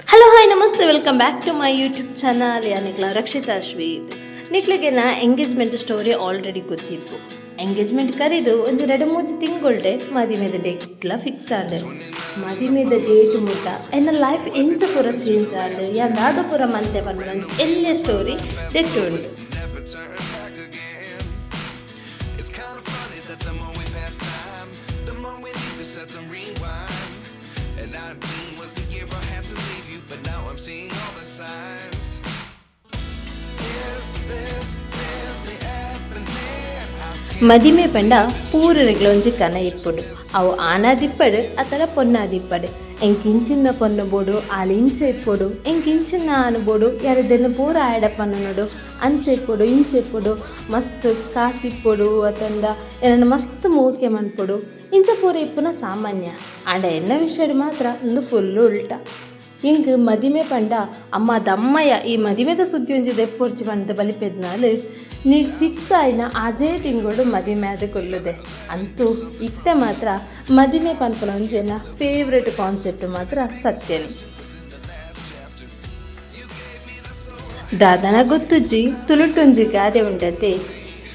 Hello hi ನಮಸ್ತೆ welcome back to my YouTube channel ಯಾನಿಕ್ಲ ರಕ್ಷಿತಾ ಅಶ್ವೀತ್. ನಿಕ್ಲಿಗೆ ನಾ ಎಂಗೇಜ್ಮೆಂಟ್ ಸ್ಟೋರಿ ಆಲ್ರೆಡಿ ಗೊತ್ತಿತ್ತು. ಎಂಗೇಜ್ಮೆಂಟ್ ಕರೆದು ಒಂದು 2-3 ತಿಂಗಳ್ಡೆ ಮದಿಮೆದ ಡೇಟ್ಲ ಫಿಕ್ಸ್ ಆಂಡೆ. ಮದಿಮೆದ ಡೇಟ್ ಮುಟ್ಟ ಎನ್ನ ಲೈಫ್ ಎಂಚ ಪೂರ ಚೇಂಜ್ ಆಂಡೆ ಯಾವ್ದಾದ ಪೂರ ಮಂತೆ ಬಂದು ಎಲ್ಲೇ story ದೆಟ್ಟುಂಡು. Seeing all the signs. Is this really happening? ಮದಿಮೆ ಪಂಡ ಪೂರರೆಗ್ಲ ಒಂಜಿ ಕನ ಇಪ್ಪುಡು. ಅವು ಆನಾದಿಪ್ಪಡು ಅಥವಾ ಪೊನ್ನಾದಿಪ್ಪಡು. ಎಂಕಿಂಚಿನ ಪೊನ್ನು ಬೋಡು ಆಲಿಂಚೆ ಇಪ್ಪುಡು, ಎಂಕಿಂಚಿನ ಆನು ಬೋಡು ಯಾರದನ್ನು ಪೂರ ಆಯಡಪ್ಪನ್ನು ನೋಡು ಅಂಚೆ ಇಪ್ಪುಡು ಇಂಚೆ ಇಪ್ಪುಡು ಮಸ್ತ್ ಕಾಸಿಪ್ಪುಡು ಅತಂದ ಏನನ್ನು ಮಸ್ತ್ ಮೂಕೆ ಮನ್ಪುಡು ಇಂಚ ಪೂರ ಇಪ್ಪುನ ಸಾಮಾನ್ಯ. ಆಂಡ ಎನ್ನ ವಿಷಯ ಮಾತ್ರ ಒಂದು ಫುಲ್ಲು ಉಲ್ಟ. ಹಿಂಗೆ ಮದಿಮೆ ಪಂಡ ಅಮ್ಮ ದಮ್ಮಯ್ಯ ಈ ಮದಿಮೆದ ಸುದ್ದಿ ಒಂಜಿ ದೆಪ್ಪೊರ್ಚಿ ಪಂಡ ಬಲಿಪೆದ್ನಾಲು ನೀ ಫಿಕ್ಸ್ ಆಯ್ನ ಆಜೇ ತಿಂಗಳು ಮದಿಮೆ ಅದು ಕೊಲ್ಲುದೆ. ಅಂತೂ ಇತ್ತೆ ಮಾತ್ರ ಮದಿಮೆ ಪನ್ಪನ ಒಂಜೇನ ಫೇವ್ರೆಟ್ ಕಾನ್ಸೆಪ್ಟ್ ಮಾತ್ರ ಸತ್ಯನಿ. ದಾದನ ಗೊತ್ತುಜ್ಜಿ ತುಳುಟೊಂಜಿ ಗಾದೆ ಉಂಡತೆ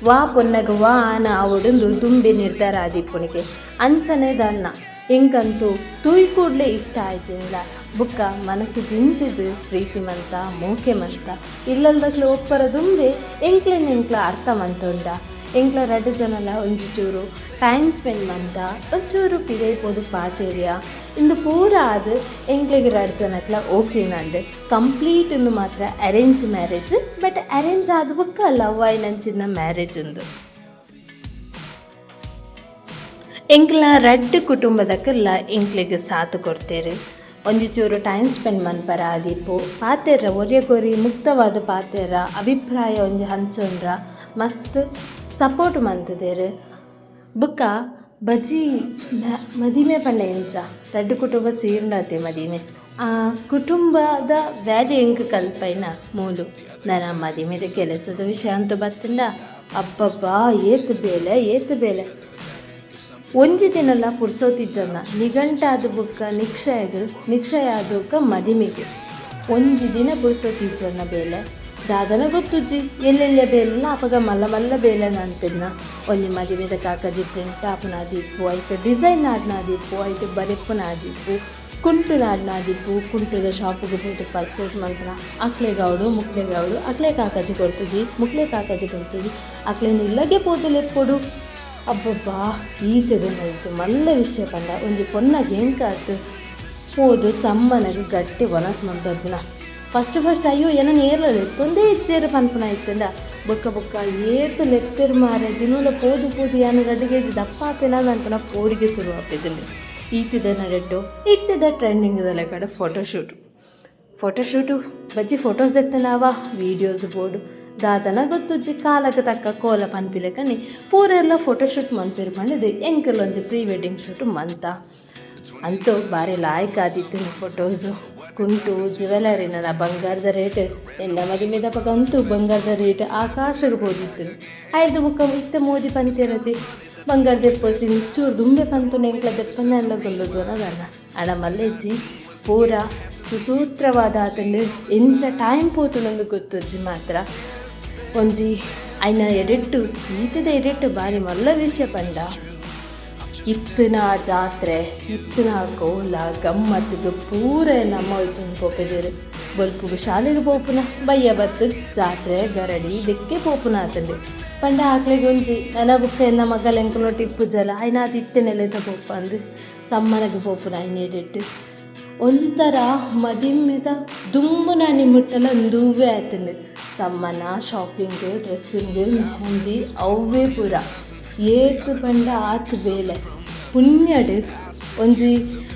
ವಾ ಪೊನ್ನಗ ವಾ ಆನ ಆವೊಡೊಂದು ದುಂಬೆ ನಿರ್ಧಾರ ಆದಿಪ್ಪುನಿಗೆ ಅಂಚನೆ ದನ್ನ ಎಂಕಂತೂ ತೂಯಿ ಕೂಡಲೇ ಇಷ್ಟ ಆಯ್ಜಿಲ್ಲ ಬುಕ್ಕ ಮನಸ್ಸು ದಿಂಚಿದು ಪ್ರೀತಿ ಮಂತ ಮೂಕೆ ಮಂತ ಇಲ್ಲಲ್ದಕ್ಲು ಒಪ್ಪರ ದುಂಬೆ ಎಂಕ್ಲ ಅರ್ಥ ಮಂತುಂಡ ಎಂಕ್ಲ 2 ಜನಲ ಒಂಜಿ ಚೂರು ಟೈಮ್ ಸ್ಪೆಂಡ್ ಮಂತ ಒಂಚೂರು ಪಿದೈಪೋದು ಪಾತೇರಿಯ ಇಂದು ಪೂರ ಆದು ಎಂಕ್ಲಿಗೆ 2 ಜನಕ್ಲ ಓಕೆನಂಡು ಕಂಪ್ಲೀಟ್ ಇಂದು ಮಾತ್ರ ಅರೇಂಜ್ ಮ್ಯಾರೇಜ್. ಬಟ್ ಅರೇಂಜ್ ಆದ ಬುಕ್ಕ ಲವ್ ಆಯ್ನಂಚಿನ ಮ್ಯಾರೇಜ್ ಇಂದು ಎಂಕ್ಲ 2 ಕುಟುಂಬದಕ್ಕೆಲ್ಲ ಎಂಕ್ಲಿಗೆ ಸಾಥ್ ಕೊಡ್ತೇರು. ಒಂಜಿ ಚೂರು ಟೈಮ್ ಸ್ಪೆಂಡ್ ಮನ್ಪರ ಆದಿಪ್ಪು ಪಾತೆರ ಒರೆಗೊರಿ ಮುಕ್ತವಾದ ಪಾತೆರ ಅಭಿಪ್ರಾಯ ಒಂಜಿ ಹಂಚೊಂಡ್ರ ಮಸ್ತ್ ಸಪೋರ್ಟ್ ಮಂತದೇರು. ಬುಕ್ಕ ಬಜಿ ಮದಿಮೆ ಪಂಡ ಎಂಚ 2 ಕುಟುಂಬ ಸೇರ್ಡತೆ ಮದಿಮೆ ಆ ಕುಟುಂಬದ ವ್ಯಾಲ್ಯೂ ಎಂಕ್ ಕಲ್ಪೈನ ಮೂಲು. ನನ್ನ ಮದಿಮೆದ ಕೆಲಸದ ವಿಷಯ ಅಂತೂ ಬತ್ತಂಡ ಅಬ್ಬಬ್ಬಾ ಏತು ಬೇಲೆ ಒಂಜಿ ದಿನಲ್ಲ ಪುಡ್ಸೋತಿಜ್ಜನ್ನ ನಿಘಂಟಾದ ಬುಕ್ಕ ನಿಕ್ಷಯ ಆದಕ್ಕ ಮದಿಮೆಗೆ ಒಂಜಿ ದಿನ ಪುಡ್ಸೋತಿಜ್ಜನ್ನ ಬೇಲೆ ದಾದನ ಗೊತ್ತುಜ್ಜಿ ಎಲ್ಲೆಲ್ಲ ಬೇಲೆಲ್ಲ ಅಪಗ ಮಲ್ಲ ಬೇಲೆನ ಅಂತಿದ್ನ. ಒಂಜಿ ಮದಿಮೆದ ಕಾಕಜಿ ಪ್ರಿಂಟ್ ಆಪುನಾದಿಪ್ಪು ಐಟು ಡಿಸೈನ್ ಆಡ್ನಾದಿಪ್ಪು ಐಟು ಬರೆಪ್ಪುನಾದಿಪ್ಪು ಕುಂಟು ನಾಡ್ನಾದಿಪ್ಪು ಕುಂಟುದ ಶಾಪಿಗೆ ಹೋಗಿ ಪರ್ಚೇಸ್ ಮಂತ್ರ ಅಕ್ಲೆಗೌಡು ಮುಕ್ಲೆಗೌಡು ಅಕ್ಲೆ ಕಾಕಜಿ ಕೊಡ್ತುಜಿ ಮುಕ್ಲೆ ಕಾಕಜಿ ಕೊಡ್ತುಜಿ ಅಕ್ಲೆನಿಲ್ಲಗೆ ಪೋದಲೆಪ್ಪೊಡು ಅಬ್ಬಬ್ಬಾ ಈತದನ್ನಾಯಿತು ಮಲ್ಲ ವಿಷಯ ಪಂಡ ಒಂಜಿ ಪೊನ್ನಾಗ ಹೆಂಗಾತು ಹೋದು ಸಮ್ಮನಾಗ ಗಟ್ಟಿ ಒನಸ್ ಮಂತದ್ನ ಫಸ್ಟ್ ಅಯ್ಯೋ ಏನನ್ನು ಏರಲ್ಲ ತೊಂದೇ ಇಚ್ಚೇರು ಪನ್ಪನ ಆಯ್ತಂಡ ಬೊಕ್ಕ ಏತು ಲೆಪ್ಪೆರು ಮಾರೆ ದಿನೂಲ ಪೋದು ಏನು 2 kg ದಪ್ಪ ಆಪೇನಾದ ಅನ್ಪನ ಪೋಡಿಗೆ ಶುರು ಆಪಿದ್ದಲ್ಲಿ ಈತಿದ ನಡೆಟ್ಟು ಇತ್ತಿದ ಟ್ರೆಂಡಿಂಗ್ದಲ್ಲ ಕಡೆ ಫೋಟೋಶೂಟು ಬಜ್ಜಿ ಫೋಟೋಸ್ ತೆತ್ತನಾವ ವೀಡಿಯೋಸ್ ಬೋರ್ಡು ದಾದನ ಗೊತ್ತುಜ್ಜಿ ಕಾಲಕ್ಕೆ ತಕ್ಕ ಕೋಲ ಪನ್ಪಿಲೆ ಕಣ್ಣಿ ಪೂರ ಎಲ್ಲ ಫೋಟೋಶೂಟ್ ಮನ್ಪಿರು ಮಾಡಿದ್ದು ಎಂಕಲ್ ಒಂಜಿ ಪ್ರೀ ವೆಡ್ಡಿಂಗ್ ಶೂಟ್ ಮಂತ. ಅಂತೂ ಭಾರಿ ಲಾಯ್ಕ್ ಆದಿತ್ತು ಫೋಟೋಸು ಕುಂಟು ಜ್ಯುವೆಲರಿನ ಬಂಗಾರದ ರೇಟ್ ಎಲ್ಲ ಮದಿಮೆದಪ್ಪಗಂತೂ ಬಂಗಾರದ ರೇಟ್ ಆಕಾಶಕ್ಕೆ ಹೋದಿತ್ತು. ಆಯ್ತು ಬುಕ್ಕ ಇತ್ತ ಮೋದಿ ಪಂಚೇರತಿ ಬಂಗಾರ ದೆಪ್ಪೊಳ್ಸಿ ಚೂರು ದುಂಬೆ ಪಂತು ಎಂಕ್ಲ ದೆಪ್ಪನ್ನ ಎಲ್ಲ ಗೊಲ್ಲದು ಅನ್ನೋದನ್ನ ಅಡ ಮಲ್ಲೆಜ್ಜಿ ಪೂರ ಸುಸೂತ್ರವಾದ ಆತಂದು ಎಂಚ ಟೈಮ್ ಪೋತುನೊಂದು ಗೊತ್ತಜ್ಜಿ ಮಾತ್ರ ಒಂಜಿ ಐನ ಎಡೆಟ್ಟು ಈತದ ಎಡೆಟ್ಟು ಬಾರಿ ಮಲ್ಲ ವಿಷಯ ಪಂಡ ಇತ್ತಿನ ಜಾತ್ರೆ ಇತ್ತಿನ ಕೋಲ ಗಮ್ಮತ್ತಿಗೆ ಪೂರ ನಮ್ಮ ಹೋಯ್ತು ಪೋಪಿದೇರು ಬಲ್ಪುಗು ಶಾಲೆಗೆ ಪೋಪುನ ಬಯ್ಯ ಬತ್ತು ಜಾತ್ರೆ ಗರಡಿ ಇದಕ್ಕೆ ಪೋಪುನ ಆತಂದು ಪಂಡ ಆಕ್ಲೆಗೆ ಒಂಜಿ ನನ್ನ ಬುಕ್ಕ ಎನ್ನ ಮಗಲ ಎಂಕುನೋ ಟಿಪ್ಪು ಜಲ ಐನ ಅದು ಇತ್ತೆನೆಲ್ಲ ಪೋಪ ಅಂದು ಸಮ್ಮನಗೆ ಪೋಪುನ ಐನ ಎಡೆಟ್ಟು ಒಂಥರ ಮದಿಮೆದ ದುಂಬು ನಾನಿ ಮುಟ್ಟಲ ಒಂದೂವೇ ಆಯ್ತಂದು ಸಮ್ಮನ ಶಾಪಿಂಗ್ ಡ್ರೆಸ್ಸಿಂಗ್ ಮೆಹಂದಿ ಅವೇ ಪೂರ ಏತು ಪಂಡ ಆತು ಬೇಲೆ ಪುಣ್ಯಡು ಒಂಜಿ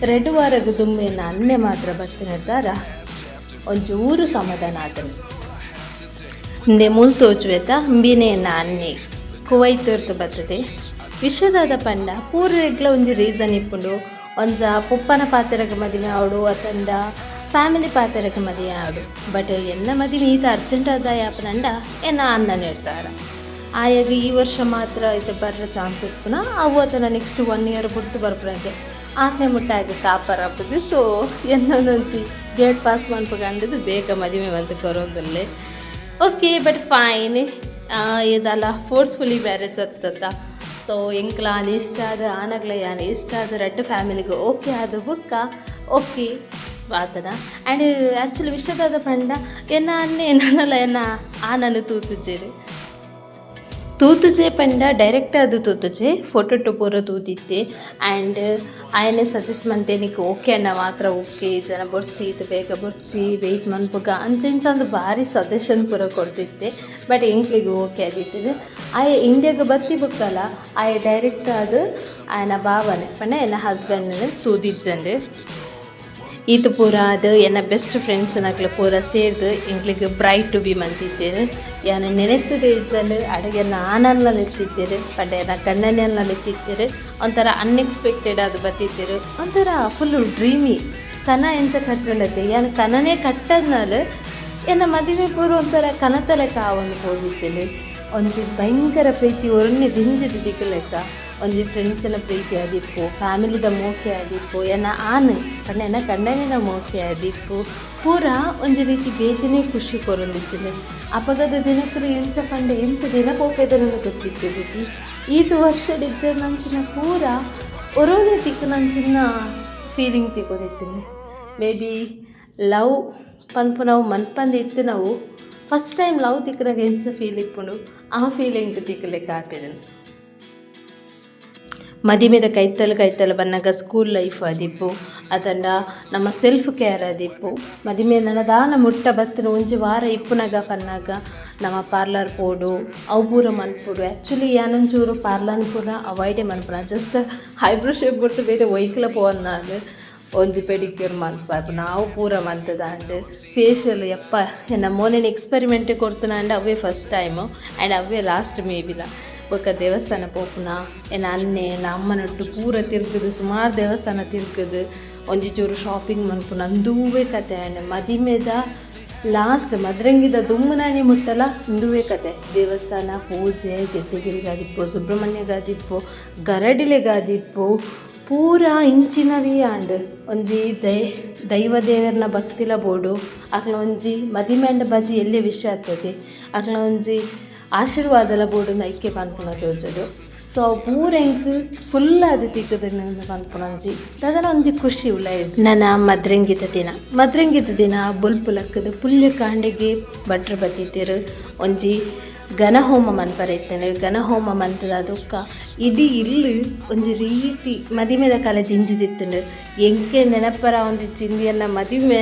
2 ವಾರಗ ದುಂಬೆನ ಅನ್ನೆ ಮಾತ್ರ ಬರ್ತಿರ್ತಾರ ಒಂಚೂರು ಸಮಾಧಾನ ಆತನು ಹಿಂದೆ ಮೂಲ್ ತೋಚುವೆತ ಬಿನೆಯನ್ನ ಅನ್ನೆ ಕುವೈತೋರ್ತು ಬರ್ತದೆ ವಿಷಯದಾದ ಪಂಡ ಪೂರ ರೆಗ್ಲ ಒಂಜಿ ರೀಸನ್ ಇಪ್ಪುಂಡು ಒಂಜ ಪುಪ್ಪನ ಪಾತ್ರೆಗೆ ಮದುವೆ ಆವಡು ಅತಂದ ಫ್ಯಾಮಿಲಿ ಪಾತ್ರೆಗೆ ಮದುವೆ ಆವಡು. ಬಟ್ ಎನ್ನ ಮದುವೆ ಈತ ಅರ್ಜೆಂಟ್ ಆದ ಯಾಪನಂಡ ಎನ್ನ ಅನ್ನ ನೀಡ್ತಾರ ಆಯಾಗ ಈ ವರ್ಷ ಮಾತ್ರ ಐತೆ ಬರ್ರ ಚಾನ್ಸ್ ಇರ್ಪುನ ಅವು ಅದನ್ನು ನೆಕ್ಸ್ಟ್ 1 year ಬಿಟ್ಟು ಬರ್ಪುನಂತೆ ಆತ್ಮೆ ಮುಟ್ಟಾಗಿ ಕಾಪರ ಅಪ್ಪುಜಿ. ಸೊ ಎನ್ನೊಂದೊಂಚಿ ಗೇಟ್ ಪಾಸ್ ಮನ್ಪಗಂಡದು ಬೇಗ ಮದುವೆ ಬಂದು ಕೊರೋದಲ್ಲೇ. ಓಕೆ ಬಟ್ ಫೈನ್, ಇದಲ್ಲ ಫೋರ್ಸ್ಫುಲಿ ಮ್ಯಾರೇಜ್ ಆಗ್ತದ. ಸೊ ಎಂಕ್ಲ ಆನೆ ಇಷ್ಟ ಆದ ಆನಗ್ಲ ಯಾನೆ ಇಷ್ಟ ಆದ ರೆಡ್ ಫ್ಯಾಮಿಲಿಗೆ ಓಕೆ ಆದ ಬುಕ್ಕ ಓಕೆ ಆತನ. ಆ್ಯಂಡ್ ಆ್ಯಕ್ಚುಲಿ ವಿಷಯದಾದ ಪಂಡ ಎನ್ನ ಅನ್ನೆ ಏನಲ್ಲ ಎನ್ನ ಆನನ್ನು ತೂತುಜೆ ಪಂಡ ಡೈರೆಕ್ಟ್ ಅದು ತೂತುಜೆ ಫೋಟೋ ಪೂರ ತೂತಿತ್ತೆ. ಆ್ಯಂಡ್ ಆಯನೇ ಸಜೆಸ್ಟ್ ಮಂತೇನಿಗೆ ಓಕೆ ಅನ್ನ ಮಾತ್ರ ಓಕೆ ಜನ ಬೊಡ್ಸಿ ಇದು ಬೇಗ ಬೊಡ್ಸಿ ವೆಯ್ಟ್ ಮನ್ಪುಗ ಅಂಚೆಂಚಂದು ಭಾರಿ ಸಜೆಷನ್ ಪೂರ ಕೊಡ್ತಿದ್ದೆ. ಬಟ್ ಎಂಕ್ಲಿಗೆ ಓಕೆ ಆಗಿತ್ತು. ಆಯ ಇಂಡಿಯಾಗೆ ಬತ್ತಿ ಬುಕ್ಕಲ್ಲ ಆಯ ಡೈರೆಕ್ಟ್ ಅದು ಆಯನ ಭಾವನೆ ಪಂಡ ಎನ್ನ ಹಸ್ಬೆಂಡ್ನ ತೂದಿಜ್ಜಂಡು ಇದು ಪೂರ ಅದು ಎನ್ನ ಬೆಸ್ಟ್ ಫ್ರೆಂಡ್ಸ್ ನಕ್ಲ ಪೂರ ಸೇರ್ದು ಎಂಕ್ಲಿಗೆ ಬ್ರೈಟ್ ಟು ಬಿ ಮಂತಿದ್ದೇನೆ. ಯಾನ ನೆನೆತ್ತದ ಇಸಲು ಅಡುಗೆನ ಆನನ್ನ ಎತ್ತಿದ್ದೇರು ಪಂಡ ಎನ್ನ ಕಣ್ಣನೆಲ್ಲ ಎತ್ತಿದ್ದೇರು. ಒಂಥರ ಅನ್ಎಕ್ಸ್ಪೆಕ್ಟೆಡ್ ಅದು ಬತ್ತಿದ್ದೇರು. ಒಂಥರ ಫುಲ್ಲು ಡ್ರೀಮಿ ಕನ ಎಂಚ ಕಟ್ಟಲತ್ತೆ ಯಾನ ಕನನೇ ಕಟ್ಟದ್ನಾಲು ಎನ್ನ ಮದುವೆ ಪೂರ ಒಂಥರ ಕನತ ಲೆಕ್ಕ ಒಂದು ಹೋಗಿದ್ದೇನೆ. ಒಂಜಿ ಭಯಂಕರ ಪ್ರೀತಿ ಒರಣ್ಯ ದಿಂಜಿದ ದಿಕ್ಕು ಲೆಕ್ಕ ಒಂಜಿ ಫ್ರೆಂಡ್ಸಿನ ಪ್ರೀತಿ ಆದಿಪ್ಪು, ಫ್ಯಾಮಿಲಿದ ಮೋಕೆ ಆದಿಪ್ಪು, ಎನ್ನ ಆನೆ ಪಂಡ ಎನ್ನ ಕಣ್ಣನಿನ ಮೋಕೆ ಆದಿಪ್ಪು ಪೂರ ಒಂಜಿ ರೀತಿ ಬೇತಿನೇ ಖುಷಿ ಕೊರೊಂದಿದ್ದೇನೆ. ಅಪಗದ ದಿನಕ್ಕೂ ಎಂಚ ಪಂಡ ಎಂಚ ದಿನ ಪೋಪೆದ ನನಗೆ ಗೊತ್ತಿತ್ತು ಜಿ. ಈದು ವರ್ಷ ಡಿಜ್ಜ ನಂಚಿನ ಪೂರ ಒರೋನೇ ತಿಕ್ಕು ನಂಚಿನ ಫೀಲಿಂಗ್ ತಿಕ್ಕೋದಿದ್ದೇನೆ. ಮೇ ಬಿ ಲವ್ ಪನ್ಪು ನಾವು ಮನ್ಪಂದು ಇತ್ತು ನಾವು ಫಸ್ಟ್ ಟೈಮ್ ಲವ್ ತಿಕ್ಕನಾಗ ಎಂಚ ಫೀಲ್ ಇಪ್ಪುಂಡು ಆ ಫೀಲಿಂಗ್ ತಿಕ್ಕಲಿಕ್ಕೆ ಆಪಿದನು. ಮದಿಮೆದ ಕೈತಲು ಬನ್ನಾಗ ಸ್ಕೂಲ್ ಲೈಫ್ ಆದಿಪ್ಪು ಅದಂಡ ನಮ್ಮ ಸೆಲ್ಫ್ ಕೇರ್ ಆದಿಪ್ಪು. ಮದಿಮೆ ನನ್ನದಾನ ಮುಟ್ಟ ಬತ್ತಿನ ಒಂಜಿ ವಾರ ಇಪ್ಪುನಾಗ ಪನ್ನಾಗ ನಮ್ಮ ಪಾರ್ಲರ್ ಪೋಡು ಅವು ಪೂರ ಮನ್ಪುಡು. ಆ್ಯಕ್ಚುಲಿ ಯಾನೊಂಚೂರು ಪಾರ್ಲರ್ ಪೂರ ಅವಾಯ್ಡೇ ಮನ್ಪುನ. ಜಸ್ಟ್ ಐಬ್ರೋ ಶೇಪ್ ಕೊಡ್ತು ಬೇರೆ ಒಯ್ಕಲ ಪೋವನ್ನಾಗ ಒಂಜಿ ಪೆಡಿಕ್ಯೂರ್ ಮನ್ಪಾಪು ನಾವು ಪೂರ ಮಂತದ. ಆ್ಯಂಡ್ ಫೇಶಿಯಲ್ ಎಪ್ಪ ಎನ್ನ ಮೋನೇನು ಎಕ್ಸ್ಪೆರಿಮೆಂಟೇ ಕೊಡ್ತುನ ಆ್ಯಂಡ್ ಅವೇ ಫಸ್ಟ್ ಟೈಮು ಆ್ಯಂಡ್ ಅವೇ ಲಾಸ್ಟ್ ಮೇಬಿಲ. ಬೊಕ್ಕ ದೇವಸ್ಥಾನ ಪೋಪುನ ಎನ್ನ ಅನ್ನೆ ಎನ್ನ ಅಮ್ಮನೊಟ್ಟು ಪೂರ ತಿರ್ಗದು ಸುಮಾರು ದೇವಸ್ಥಾನ ತಿರ್ಗದು ಒಂಜಿ ಚೂರು ಶಾಪಿಂಗ್ ಮನ್ಪುನ ಅಂದೂವೇ ಕತೆ. ಆ್ಯಂಡ್ ಮದಿಮೆದ ಲಾಸ್ಟ್ ಮದ್ರಂಗಿದ ದುಮ್ಮನಾನಿ ಮುಟ್ಟಲ ಇಂದುವೇ ಕತೆ. ದೇವಸ್ಥಾನ ಪೂಜೆ ಗೆಜ್ಜೆಗಿರಿಗಾದಿಪ್ಪು, ಸುಬ್ರಹ್ಮಣ್ಯಗಾದಿಪ್ಪು, ಗರಡಿಲೆಗಾದಿಪ್ಪು ಪೂರ ಇಂಚಿನವಿ. ಆಂಡ್ ಒಂಜಿ ದೈವ ದೇವರನ್ನ ಭಕ್ತಿಲ ಬೋಡು ಅಕ್ಲ ಒಂಜಿ ಮದಿಮೆಂಡ ಬಜಿ ಎಲ್ಲೇ ವಿಷಯ ಆಗ್ತದೆ ಅಕ್ಲ ಒಂಜಿ ಆಶೀರ್ವಾದಲ ಬೋಡು ನೈಕೆ ಪನ್ಪುನ ತೋಜದು. ಸೊ ಅವು ಪೂರ ಎಂಕ್ ಫುಲ್ ಅದು ತಿಕ್ಕದನ್ನ ಪನ್ಪುನಂಜಿ ಅದರ ಒಂಜಿ ಖುಷಿ ಉಲ್ಲ. ನನ್ನ ಮದ್ರಂಗಿದ ದಿನ ಬೊಲ್ಪು ಲಕ್ಕದ ಪುಲ್ಯ ಕಾಂಡೆಗೆ ಭಟ್ರು ಬತ್ತಿತ್ತೇರು ಒಂಜಿ ಘನಹೋಮ ಮನ್ಪರೈತೇನೆ. ಘನಹೋಮ ಮಂತದ ಅದಕ್ಕ ಇಡೀ ಇಲ್ಲು ಒಂಜಿ ರೀತಿ ಮದಿಮೆದ ಕಲೆ ದಿಂಜಿದಿತ್ತುಂಡು. ಎಂಕೆ ನೆನಪರ ಒಂದು ಚಿಂದಿಯನ್ನ ಮದಿಮೆ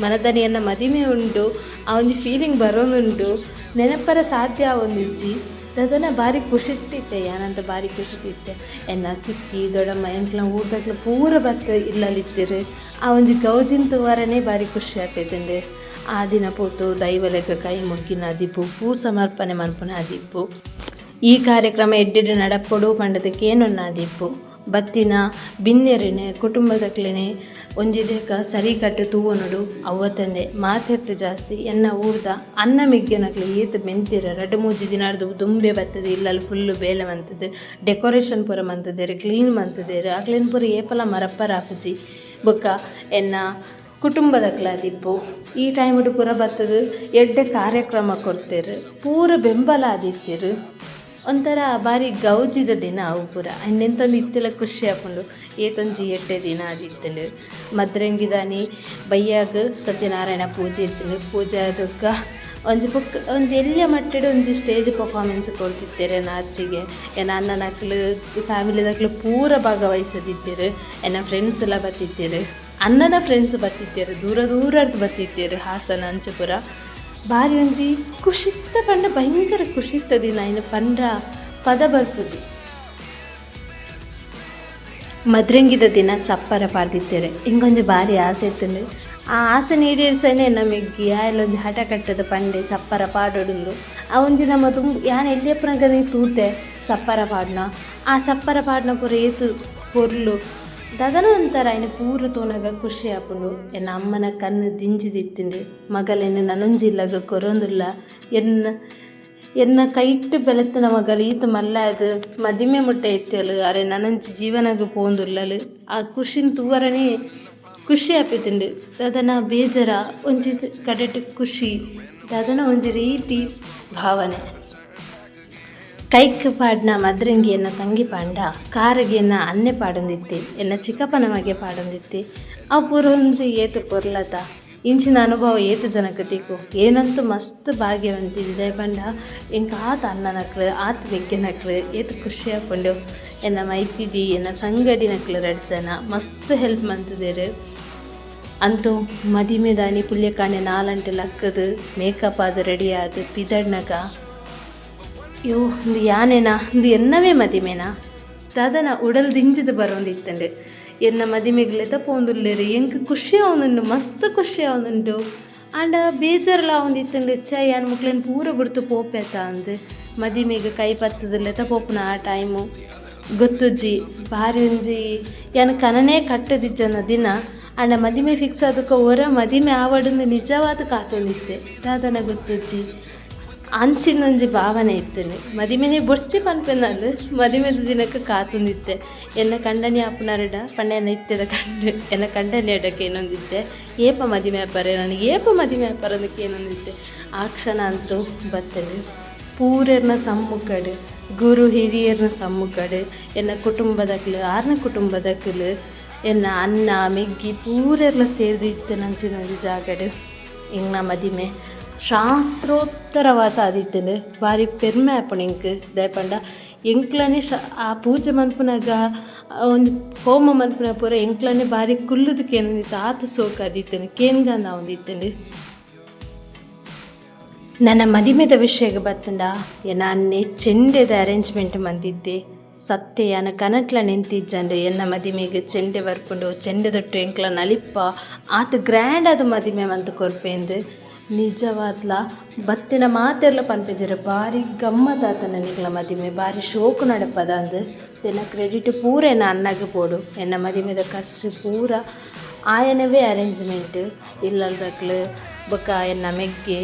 ಮನದನಿಯನ್ನ ಮದಿಮೆ ಉಂಡು ಆ ಒಂದು ಫೀಲಿಂಗ್ ಬರೋನುಂಡು ನೆನಪರ ಸಾಧ್ಯ ಒಂದಿಜ್ಜಿ ಅದನ್ನ ಭಾರಿ ಖುಷಿಟ್ಟಿತ್ತೆ. ಯಾನಂತ ಭಾರಿ ಖುಷಿಟ್ಟಿತ್ತೆ. ಎನ್ನ ಚಿಕ್ಕಿ ದೊಡ್ಡಮ್ಮ ಎಂಕ್ಲ ಊರ್ದಾಗ್ಲ ಪೂರ ಬತ್ತು ಇಲ್ಲಲಿತ್ತಿರು ಆ ಒಂಜಿ ಗೌಜಿನ ತುವಾರನೇ ಭಾರಿ ಖುಷಿ ಆಗ್ತೈತಂಡೆ. ಆ ದಿನ ಪೋತು ದೈವಲೆಗ ಕೈ ಮುಗ್ಗಿನ ದಿಪ್ಪು ಪೂ ಸಮರ್ಪಣೆ ಮನ್ಪುನ ದಿಪ್ಪು. ಈ ಕಾರ್ಯಕ್ರಮ ಎಡ್ಡೆಡು ನಡಪೊಡು ಪಂಡದಕ್ಕೇನೊನ್ನ ದಿಪ್ಪು ಬತ್ತಿನ ಬಿನ್ನೆರಿನೆ ಕುಟುಂಬದಕ್ಲೆನೆ ಒಂಜಿದೇಕ ಸರಿ ಕಟ್ಟು ತೂವನುಡು ಅವತ್ತಂದೆ ಮಾತಿರ್ತು ಜಾಸ್ತಿ. ಎನ್ನ ಊರ್ದ ಅನ್ನ ಮಿಗ್ಗೆನಕ್ಲೆ ಏತು ಮೆಂತಿರ 2-3 ದಿನ ದುಂಬೆ ಬರ್ತದೆ ಇಲ್ಲಲ್ಲಿ ಫುಲ್ಲು ಬೇಲೆ ಮಂತದ್ದು ಡೆಕೋರೇಷನ್ ಪೂರ ಮಂತದೇರು ಕ್ಲೀನ್ ಮಂತದೇರು ಅಕ್ಲೇನು ಪೂರ ಏಪಲ ಮರಪ್ಪರ ಆಪುಜಿ ಬೊಕ್ಕ ಎನ್ನ ಕುಟುಂಬದಕ್ಲ ದಿಪ್ಪು. ಈ ಟೈಮಡು ಪೂರ ಬರ್ತದೆ ಎಡ್ಡೆ ಕಾರ್ಯಕ್ರಮ ಕೊಡ್ತೇರು ಪೂರ ಬೆಂಬಲ ಆದಿತ್ತೇರು. ಒಂಥರ ಭಾರಿ ಗೌಜಿದ ದಿನ ಅವು ಪೂರ ಇನ್ನೆಂತೊಂದು ಇತ್ತೆಲ್ಲ ಖುಷಿ ಹಾಕೊಂಡು ಏತೊಂಜಿ ಎಡ್ಡೆ ದಿನ ಆದಿತ್ತಂಡು. ಮದ್ರಂಗಿದಾನಿ ಬಯ್ಯಾಗ ಸತ್ಯನಾರಾಯಣ ಪೂಜೆ ಇತ್ತು. ಪೂಜೆ ಆದಕ್ಕ ಒಂಜಿ ಎಲ್ಲಿಯ ಮಟ್ಟೆಡು ಒಂಜಿ ಸ್ಟೇಜ್ ಪರ್ಫಾರ್ಮೆನ್ಸ್ ಕೊಡ್ತಿತ್ತೇರೆ ನಾತಿಗೆ. ಎನ್ನ ಅನ್ನ ನಕ್ಲು ಫ್ಯಾಮಿಲಿದಾಗ್ಲು ಪೂರ ಭಾಗವಹಿಸದಿತ್ತೇರು. ಎನ್ನ ಫ್ರೆಂಡ್ಸ್ ಎಲ್ಲ ಬತ್ತಿತ್ತೇರು, ಅಣ್ಣನ ಫ್ರೆಂಡ್ಸ್ ಬತ್ತಿತ್ತೇರು, ದೂರದ್ದು ಬತ್ತಿತ್ತೇರು ಹಾಸನ ಅಂಚಪುರ. ಭಾರಿ ಒಂಜಿ ಖುಷಿತ್ತ ಪಂಡ ಭಯಂಕರ ಖುಷಿತ್ತ ದಿನ ಇನ್ನು ಪಂಡ್ರ ಪದ ಬರ್ಪುಜಿ. ಮದ್ರಂಗಿದ ದಿನ ಚಪ್ಪರ ಪಾಡ್ದಿತ್ತೇರೆ ಹಿಂಗೊಂಜಿ ಭಾರಿ ಆಸೆ ಇತ್ತಂಡು. ಆ ಆಸೆ ಈಡೇರಿಸೇನೆ ನಮಗೆ ಎಲ್ಲೊಂಜಿ ಹಠ ಕಟ್ಟದ ಪಂಡೆ ಚಪ್ಪರ ಪಾಡೋಡುಂದು. ಆ ಒಂಜಿ ನಮ್ಮ ಯಾನ್ ಎಲ್ಲಿಯಪ್ಪನಗನೆ ತೂತೆ ಚಪ್ಪರ ಪಾಡ್ನ ಆ ಚಪ್ಪರ ಪಾಡ್ನ ಪೂರ ಏತು ಪೊರ್ಲು ದದನ ಒಂಥರ ಇನ್ನು ಪೂರ ತೋನಾಗ ಖುಷಿ ಆಪುಂಡು. ಎನ್ನ ಅಮ್ಮನ ಕಣ್ಣು ದಿಂಜಿದಿತ್ತುಂಡು ಮಗಲೆನ್ನು ನನೊಂಜಿಲ್ಲಾಗ ಕೊರೊಂದುಲ್ಲ ಎನ್ನ ಕೈಟ್ಟು ಬೆಳೆತಿನ ಮಗಳು ಈತ ಮಲ್ಲ ಅದು ಮದಿಮೆ ಮುಟ್ಟೆ ಇತ್ತಲು ಅರೆ ನನೊಂಜಿ ಜೀವನಾಗ ಪೋಂದುಲ್ಲಲು ಆ ಖುಷಿನ ತೂವರನೇ ಖುಷಿ ಆಪಿತ್ತುಂಡು ದಾದನ ಬೇಜಾರ ಒಂಜಿ ಕಡೆಟ್ ಖುಷಿ ದಾದನ ಒಂಜಿ ರೀತಿ ಭಾವನೆ. ಕೈಕ್ ಪಾಡ್ನ ಮದ್ರಂಗಿ ಎನ್ನ ತಂಗಿ ಪಾಂಡ ಕಾರಿಗೆ ಎನ್ನ ಅನ್ನೆ ಪಾಡೊಂದಿತ್ತೆ ಎನ್ನ ಚಿಕ್ಕಪ್ಪನ ಮಗೆ ಪಾಡೊಂದಿತ್ತೆ ಅವು ಪೂರ ಒಂಜಿ ಏತು ಪೊರ್ಲತ ಇಂಚಿನ ಅನುಭವ ಏತು ಜನಕ್ಕೆ ತಿಕ್ಕು ಏನಂತೂ ಮಸ್ತ್ ಭಾಗ್ಯವಂತಿದ್ದೆ ಪಂಡ ಎಂಕ ಆತ ಅಣ್ಣನಕ್ಳು ಆತ ಬೆಗ್ಗೆನಕ್ಳು ಏತು ಖುಷಿ ಹಾಕೊಂಡು ಎನ್ನ ಮೈತಿದಿ ಎನ್ನ ಸಂಗಡಿನಕ್ಳು 2 ಜನ ಮಸ್ತ್ ಹೆಲ್ಪ್ ಮಂತಿದ್ದೇರು. ಅಂತೂ ಮದಿಮೆ ದಾನಿ ಪುಲ್ಯ ಕಾಣೆ 4 ಗಂಟೆ ಲಕ್ಕದು ಮೇಕಪ್ ಅದು ರೆಡಿ ಆದು ಪಿದಡ್ನಗ യോ ഇത് ಯಾನೇನಾ ಇದು ಎನ್ನವೇ ಮದಿಮೆನಾ ದಾದನ ಉಡಲ್ ದಿಂಜಿದು ಬರೋಂದಿತ್ತಂಡು ಎನ್ನ ಮದಿಮೆಗ್ಲೆತ ಪೋಂದುಲ್ಲೇರು ಎಂಕ್ ಖುಷಿ ಆವೊಂದುಂಡು ಮಸ್ತ್ ಖುಷಿ ಆವೊಂದುಂಡು ಆಂಡ ಬೇಜಾರ್ಲ ಆವೊಂದಿತ್ತಂಡು ಯಾನ್ ಮುಕ್ಳೇನು ಪೂರ ಬಿಡ್ತು ಪೋಪೆತ ಅಂದು ಮದಿಮೆಗೆ ಕೈ ಪತ್ತದಲ್ಲೆತ ಪೋಪುನ ಆ ಟೈಮು ಗೊತ್ತುಜ್ಜಿ ಭಾರಿ ಒಂಜಿ ಯಾನ್ ಕನನೇ ಕಟ್ಟದಿಜ್ಜನ ದಿನ ಆಂಡ ಮದಿಮೆ ಫಿಕ್ಸ್ ಆದಕ್ಕೆ ಹೊರ ಮದಿಮೆ ಆವಡಂದು ನಿಜವಾದ ಕಾತೊಂದಿತ್ತೆ ದಾದನ ಗೊತ್ತುಜ್ಜಿ ಅಂಚಿನೊಂಜಿ ಭಾವನೆ ಇತ್ತು. ಮದಿಮೆನೆ ಬೊರ್ಚಿ ಪನ್ಪೆಂದು ಮದಿಮೆದ ದಿನಕ್ಕೆ ಕಾತುಂದಿತ್ತೆ ಎನ್ನ ಕಂಡನಿ ಆಪುನರಡ ಪಂಡೆನ ಇತ್ತೆದ ಕಂಡು ಎನ್ನ ಕಂಡನಿ ಅಡಕ್ಕೆ ಏನೊಂದಿತ್ತೆ ಏಪ ಮದಿಮೆ ಅಪ್ಪರೆ ನನಗೆ ಏಪ ಮದಿಮೆ ಅಪ್ಪರದಕ್ಕೆ ಏನೊಂದಿತ್ತೆ ಆ ಕ್ಷಣ ಅಂತೂ ಬತ್ತಲು ಪೂರೆರ್ನ ಸಮ್ಮುಖಡು ಗುರು ಹಿರಿಯರ್ನ ಸಮ್ಮುಖಡು ಎನ್ನ ಕುಟುಂಬದಕ್ಲು 6ನೇ ಕುಟುಂಬದಕ್ಲು ಎನ್ನ ಅನ್ನ ಮೆಗ್ಗಿ ಪೂರೆರ್ಲ ಸೇರಿದಿತ್ತು ನಂಚಿನೊಂದು ಜಾಗಡು ಇಂಗ್ನ ಮದಿಮೆ ಶಾಸ್ತ್ರೋತ್ತರವಾದ ಆದಿತ್ತಂಡು ಭಾರಿ ಪೆರ್ಮೆ ಆಪುಂಡು ಎಂಕ್ ದಯಪಂಡ ಎಂಕ್ಲನೇ ಆ ಪೂಜೆ ಮನ್ಪುನಾಗ ಒಂದು ಹೋಮ ಮನ್ಪುನ ಪೂರ ಎಂಕ್ಲನೇ ಭಾರಿ ಕುಲ್ಲುದು ಕೇನೊಂದಿತ್ತು ಆತ ಸೋಕು ಆದಿತ್ತಂಡು ಕೇನ್ಗಂದ ಒಂದಿತ್ತಂಡು. ನನ್ನ ಮದಿಮೆದ ವಿಷಯಕ್ಕೆ ಬತ್ತಂಡ ನಾನೇ ಚೆಂಡೆದ ಅರೇಂಜ್ಮೆಂಟ್ ಮಂದಿದ್ದೆ ಸತ್ಯ ಯಾನ ಕನಟ್ಲ ನಿಂತಿಜ್ಜಂಡು ಎನ್ನ ಮದಿಮೆಗೆ ಚೆಂಡೆ ಬರ್ಕೊಂಡು ಚೆಂಡೆ ತೊಟ್ಟು ಎಂಕ್ಲ ನಲಿಪ್ಪ ಆತ ಗ್ರ್ಯಾಂಡ್ ಅದು ಮದಿಮೆ ಮಂತು ಕೊರ್ಪೆಂದು ನಿಜವಾದ್ಲ ಬತ್ತಿನ ಮಾತೆರ್ಲ ಪನ್ಪಿದ್ದೀರ ಭಾರಿ ಗಮ್ಮತ್ತಾತ ನನಗ್ಲ ಮದಿಮೆ ಭಾರಿ ಶೋಕು ನಡಪದ ಅಂದು ಎನ್ನ ಕ್ರೆಡಿಟ್ ಪೂರ ಎನ್ನ ಅನ್ನಗೆ ಪೋಡು ಎನ್ನ ಮದಿಮೆದ ಖರ್ಚು ಪೂರ ಆಯನವೇ ಅರೇಂಜ್ಮೆಂಟ್ ಇಲ್ಲದಕ್ಲು ಬೊಕ್ಕ ಎನ್ನ ಮೆಗ್ಗೆ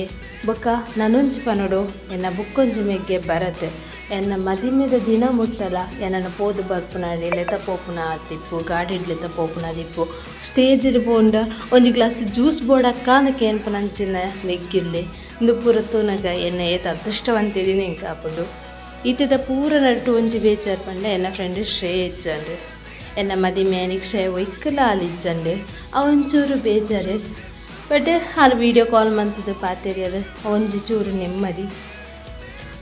ಬೊಕ್ಕ ನನೊಂಜಿ ಪನೋಡು ಎನ್ನ ಬುಕ್ಕೊಂಜಿ ಮೆಗ್ಗೆ ಬರತ್ತೆ ಎನ್ನ ಮದಿಮೆದ ದಿನ ಮುಟ್ಟಲ ಎನ್ನ ಪೋದು ಬರ್ಪುನಾಡಿ ಲೆತ ಪೋಪುನ ಆತಿಪ್ಪು ಗಾಡಿಡ್ಲೆತ ಪೋಪುನ ದಿಪ್ಪು ಸ್ಟೇಜಿಡ್ ಪೋಂಡ ಒಂಜಿ ಗ್ಲಾಸ್ ಜ್ಯೂಸ್ ಬೋಡಕ್ಕ ಅಂದಕ್ಕೆ ಏನ್ಪು ನಂಚಿನ ಮೆಗ್ಗಿರ್ಲಿ ಇಂದು ಪೂರ ತೂನಗ ಎನ್ನ ಏತ ಅದೃಷ್ಟವಂತಿದ್ದೀನಿ ಎಂಕ ಆಪುಂಡು ಈತದ ಪೂರ ನಟ್ಟು ಒಂಜಿ ಬೇಚಾರ್ ಪಂಡ ಎನ್ನ ಫ್ರೆಂಡ್ ಶ್ರೇಯ ಇಜ್ಜಂಡು ಎನ್ನ ಮದಿಮೆ ನಿಕ್ಷಯ ಒಯ್ಕಲ ಆಲಿಜ್ಜಂಡು ಅವೊಂಚೂರು ಬೇಜಾರು ಬಟ್ ಅಲ್ಲಿ ವೀಡಿಯೋ ಕಾಲ್ ಮಂತದ್ದು ಪಾತೆರಿಯರು ಒಂಜಿ ಚೂರು ನೆಮ್ಮದಿ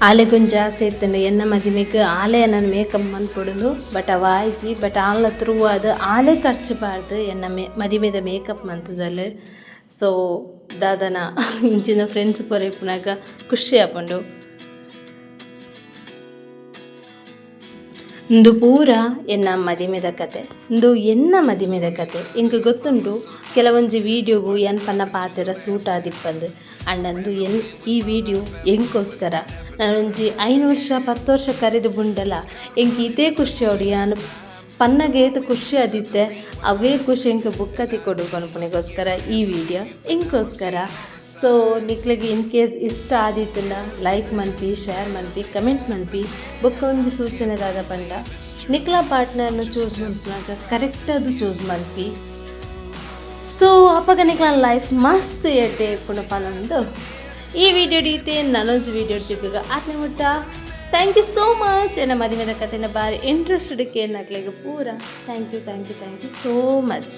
ಆಲೆಗೊಂಜಿ ಆಸೆ ಇತ್ತಂಡು ಎನ್ನ ಮದಿಮೆಗೆ ಆಲೆ ನನ್ನ ಮೇಕಪ್ ಮನ್ಕೊಡಲು ಬಟ್ ಅವಾಯ್ಜಿ ಬಟ್ ಆಲ ತ್ರೂ ಅದು ಆಲೆ ಖರ್ಚಬಾರ್ದು ಎನ್ನ ಮದಿಮೆದ ಮೇಕಪ್ ಮಂತದಲ್ಲಿ ಸೊ ದಾದನ ಇಂಚಿನ ಫ್ರೆಂಡ್ಸ್ ಪೊರೆಪುನಾಗ ಖುಷಿ ಆಪುಂಡು. ಇಂದು ಪೂರ ಎನ್ನ ಮದಿಮೆದ ಕತೆ ಇಂದು ಎನ್ನ ಮದಿಮೆದ ಕತೆ ಇಂಕ ಗೊತ್ತುಂಟು ಕೆಲವೊಂಜಿ ವೀಡಿಯೋಗು ಎನ್ ಪನ್ನ ಪಾತೆರ ಸೂಟ್ ಆದಿಪ್ಪಂದು ಅಂಡಂದು ಈ ವಿಡಿಯೋ ಎಂಕೋಸ್ಕರ ನಾನೊಂಜಿ 5 ವರ್ಷ 10 ವರ್ಷ ಕರೆದು ಬುಂಡಲ ಎಂಕ್ ಇದೇ ಖುಷಿ ಅವಡು ಯಾನು ಪನ್ನಗೆ ಏತು ಖುಷಿ ಆದಿತ್ತೆ ಅವೇ ಖುಷಿ ಎಂಕ್ ಬುಕ್ಕ ತಿಕ್ಕೊಡು ಕೊನ್ಪುನಿಗೋಸ್ಕರ ಈ ವಿಡಿಯೋ ಎಂಕೋಸ್ಕರ. ಸೊ ನಿಕ್ಲಿಗೆ ಇನ್ ಕೇಸ್ ಇಷ್ಟ ಆದಿತ್ತಲ್ಲ ಲೈಕ್ ಮನ್ಪಿ ಶೇರ್ ಮನ್ಪಿ ಕಮೆಂಟ್ ಮನ್ಪಿ ಬೊಕ್ಕ ಒಂಜಿ ಸೂಚನೆದಾದ ಪಂಡ ನಿಕ್ಲ ಪಾರ್ಟ್ನರ್ನ ಚೂಸ್ ಮನ್ಪುನಾಗ ಕರೆಕ್ಟ್ ಅದು ಚೂಸ್ ಮನ್ಪಿ. ಸೊ ಅಪ್ಪಗ ನಿಕ್ಲ ಲೈಫ್ ಮಸ್ತ್ ಎಡ್ಡೆ ಪುನಪನಂದು ಈ ವಿಡಿಯೋ ಡೀತೆ ನಾನೊಂದು ವಿಡಿಯೋ ತಿಕ್ಕಾಗ ಆತ್ನೆ ಮುಟ್ಟ ಥ್ಯಾಂಕ್ ಯು ಸೋ ಮಚ್. ಎನ್ನ ಮದಿಮೆದ ಕಥೆನ ಭಾರಿ ಇಂಟ್ರೆಸ್ಟೆಡ್ ಕೇಳಾಗ್ಲಿಗೆ ಪೂರ ಥ್ಯಾಂಕ್ ಯು ಸೋ ಮಚ್.